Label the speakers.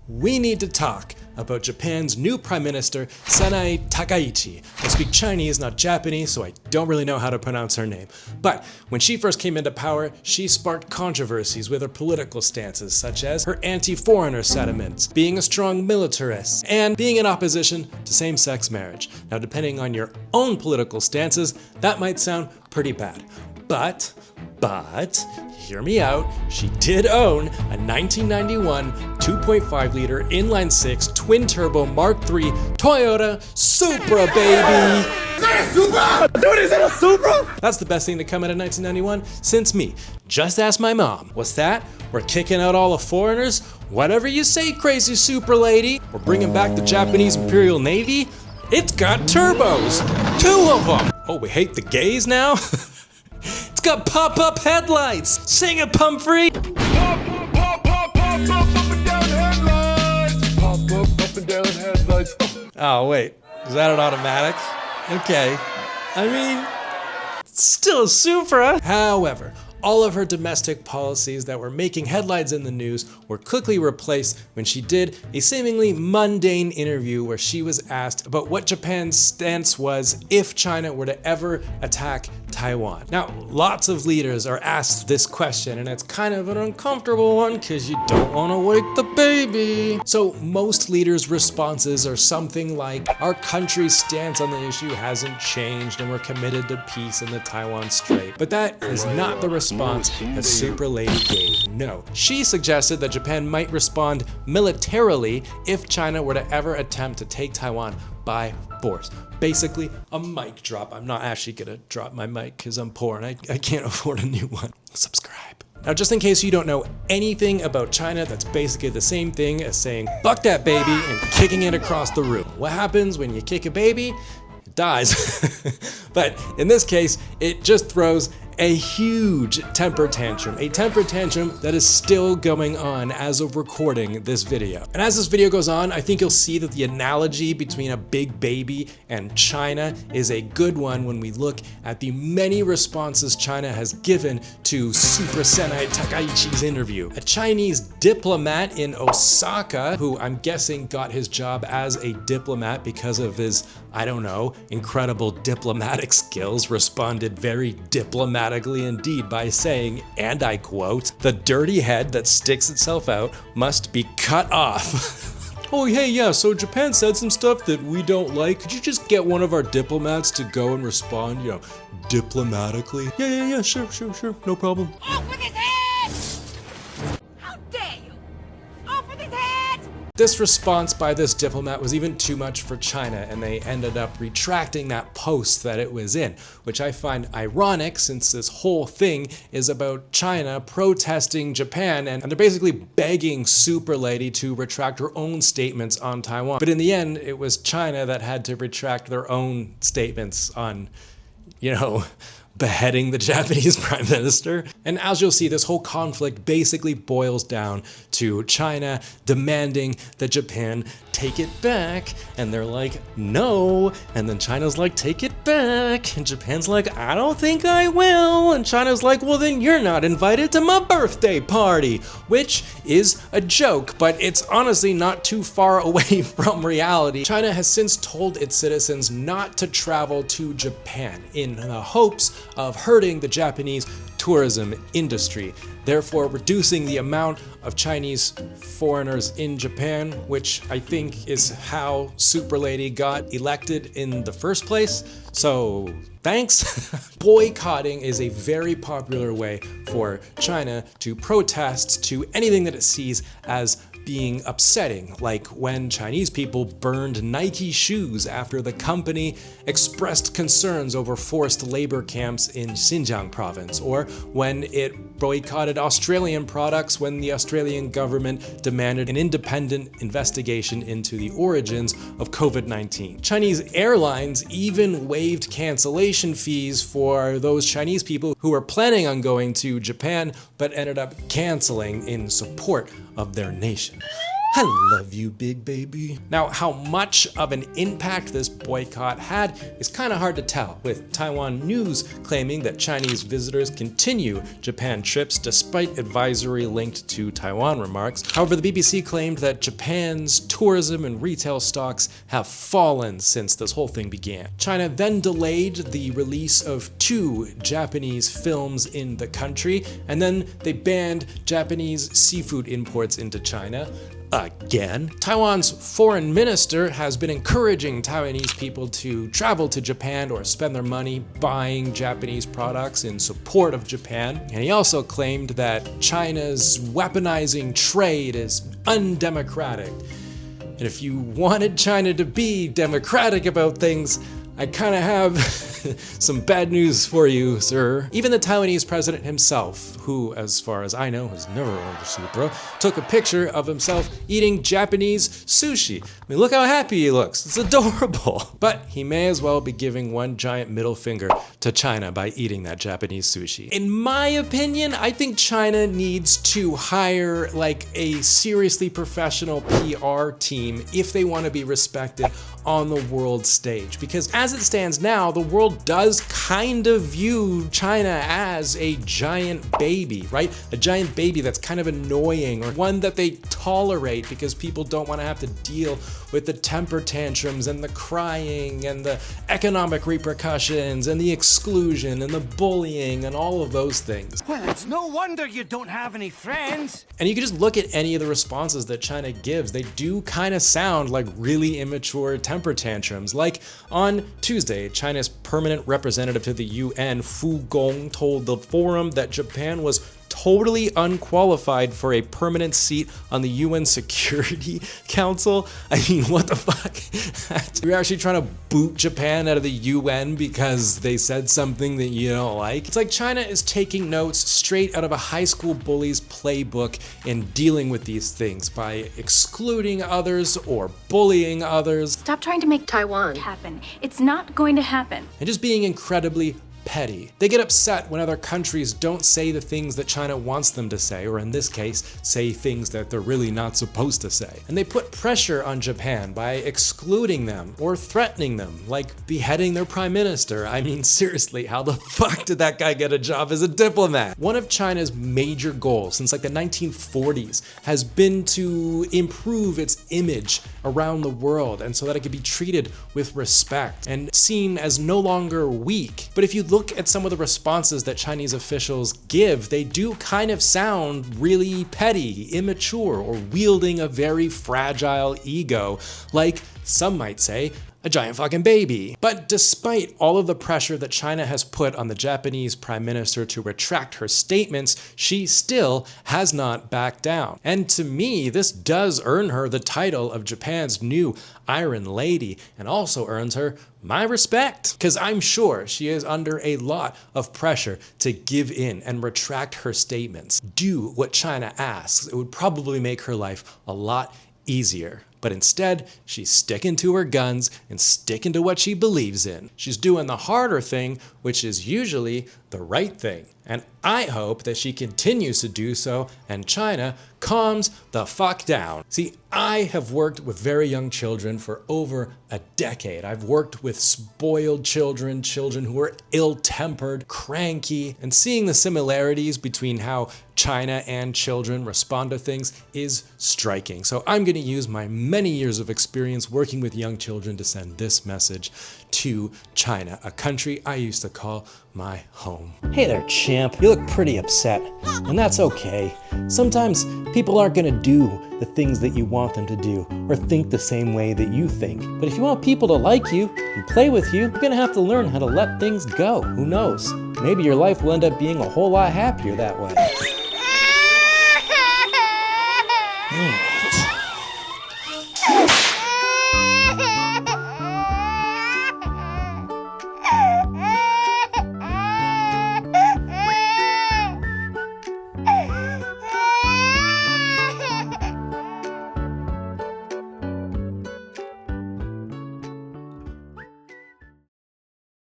Speaker 1: we need to talk about Japan's new Prime Minister, Sanae Takaichi. I speak Chinese, not Japanese, so I don't really know how to pronounce her name. But when she first came into power, she sparked controversies with her political stances, such as her anti-foreigner sentiments, being a strong militarist, and being in opposition to same-sex marriage. Now, depending on your own political stances, that might sound pretty bad. But, hear me out, she did own a 1991 2.5 liter inline-six twin-turbo Mark III Toyota Supra, baby!
Speaker 2: Is that a Supra? Dude, is that a Supra?
Speaker 1: That's the best thing to come out of 1991 since me. Just ask my mom. What's that? We're kicking out all the foreigners? Whatever you say, crazy Supra lady. We're bringing back the Japanese Imperial Navy? It's got turbos! 2 of them! Oh, we hate the gays now? It's got pop-up headlights! Sing it, Pumphrey!
Speaker 2: Pop, up and down headlights! Pop up and down headlights.
Speaker 1: Oh, wait. Is that an automatic? Okay. I mean, it's still a Supra. However, all of her domestic policies that were making headlines in the news were quickly replaced when she did a seemingly mundane interview where she was asked about what Japan's stance was if China were to ever attack Taiwan. Now, lots of leaders are asked this question, and it's kind of an uncomfortable one because you don't want to wake the baby. So most leaders' responses are something like, our country's stance on the issue hasn't changed and we're committed to peace in the Taiwan Strait. But that is not the response that Supra Lady gave. No. She suggested that Japan might respond militarily if China were to ever attempt to take Taiwan by force. Basically, a mic drop. I'm not actually gonna drop my mic because I'm poor and I can't afford a new one. Subscribe. Now, just in case you don't know anything about China, that's basically the same thing as saying, "Buck that baby," and kicking it across the room. What happens when you kick a baby? It dies. But in this case, it just throws a huge temper tantrum, a temper tantrum that is still going on as of recording this video. And as this video goes on, I think you'll see that the analogy between a big baby and China is a good one when we look at the many responses China has given to Supra Sanae Takaichi's interview. A Chinese diplomat in Osaka, who I'm guessing got his job as a diplomat because of his, I don't know, incredible diplomatic skills, responded very diplomatically indeed by saying, and I quote, "The dirty head that sticks itself out must be cut off." Oh, hey, yeah, so Japan said some stuff that we don't like. Could you just get one of our diplomats to go and respond, diplomatically? Yeah, sure, no problem.
Speaker 3: Off with his head! How dare you! Off with his head!
Speaker 1: This response by this diplomat was even too much for China, and they ended up retracting that post that it was in, which I find ironic since this whole thing is about China protesting Japan, and they're basically begging Supra Lady to retract her own statements on Taiwan. But in the end, it was China that had to retract their own statements on, beheading the Japanese prime minister. And as you'll see, this whole conflict basically boils down to China demanding that Japan take it back, and they're like, no, and then China's like, take it back, and Japan's like, I don't think I will, and China's like, well then you're not invited to my birthday party, which is a joke, but it's honestly not too far away from reality. China has since told its citizens not to travel to Japan in the hopes of hurting the Japanese tourism industry, therefore reducing the amount of Chinese foreigners in Japan, which I think is how Supra Lady got elected in the first place. So thanks. Boycotting is a very popular way for China to protest to anything that it sees as being upsetting, like when Chinese people burned Nike shoes after the company expressed concerns over forced labor camps in Xinjiang province, or when it boycotted Australian products when the Australian government demanded an independent investigation into the origins of COVID-19. Chinese airlines even waived cancellation fees for those Chinese people who were planning on going to Japan but ended up canceling in support of their nation. I love you, big baby. Now, how much of an impact this boycott had is kind of hard to tell, with Taiwan news claiming that Chinese visitors continue Japan trips despite advisory linked to Taiwan remarks. However, the BBC claimed that Japan's tourism and retail stocks have fallen since this whole thing began. China then delayed the release of 2 Japanese films in the country, and then they banned Japanese seafood imports into China. Again. Taiwan's foreign minister has been encouraging Taiwanese people to travel to Japan or spend their money buying Japanese products in support of Japan. And he also claimed that China's weaponizing trade is undemocratic. And if you wanted China to be democratic about things, I kind of have some bad news for you, sir. Even the Taiwanese president himself, who, as far as I know, has never owned a Supra, took a picture of himself eating Japanese sushi. I mean, look how happy he looks. It's adorable. But he may as well be giving one giant middle finger to China by eating that Japanese sushi. In my opinion, I think China needs to hire like a seriously professional PR team if they want to be respected on the world stage. Because as it stands now, the world does kind of view China as a giant baby, right? A giant baby that's kind of annoying, or one that they tolerate because people don't want to have to deal with the temper tantrums and the crying and the economic repercussions and the exclusion and the bullying and all of those things.
Speaker 4: Well, it's no wonder you don't have any friends.
Speaker 1: And you can just look at any of the responses that China gives. They do kind of sound like really immature temper tantrums. Like on Tuesday, China's permanent representative to the UN, Fu Gong, told the forum that Japan was totally unqualified for a permanent seat on the UN Security Council. I mean, what the fuck? You're actually trying to boot Japan out of the UN because they said something that you don't like? It's like China is taking notes straight out of a high school bully's playbook in dealing with these things by excluding others or bullying others.
Speaker 5: Stop trying to make Taiwan happen. It's not going to happen.
Speaker 1: And just being incredibly petty. They get upset when other countries don't say the things that China wants them to say, or in this case, say things that they're really not supposed to say. And they put pressure on Japan by excluding them or threatening them, like beheading their prime minister. I mean, seriously, how the fuck did that guy get a job as a diplomat? One of China's major goals since like the 1940s has been to improve its image around the world, and so that it could be treated with respect and seen as no longer weak. But if you look at some of the responses that Chinese officials give, they do kind of sound really petty, immature, or wielding a very fragile ego, like some might say, a giant fucking baby. But despite all of the pressure that China has put on the Japanese prime minister to retract her statements, she still has not backed down. And to me, this does earn her the title of Japan's new Iron Lady, and also earns her my respect, because I'm sure she is under a lot of pressure to give in and retract her statements. Do what China asks. It would probably make her life a lot easier. But instead, she's sticking to her guns and sticking to what she believes in. She's doing the harder thing, which is usually the right thing. And I hope that she continues to do so and China calms the fuck down. See, I have worked with very young children for over a decade. I've worked with spoiled children, children who are ill-tempered, cranky, and seeing the similarities between how China and children respond to things is striking. So I'm going to use my many years of experience working with young children to send this message to China, a country I used to call my home.
Speaker 6: Hey there, champ. You look pretty upset, and that's okay. Sometimes people aren't gonna do the things that you want them to do, or think the same way that you think. But if you want people to like you and play with you, you're gonna have to learn how to let things go. Who knows? Maybe your life will end up being a whole lot happier that way.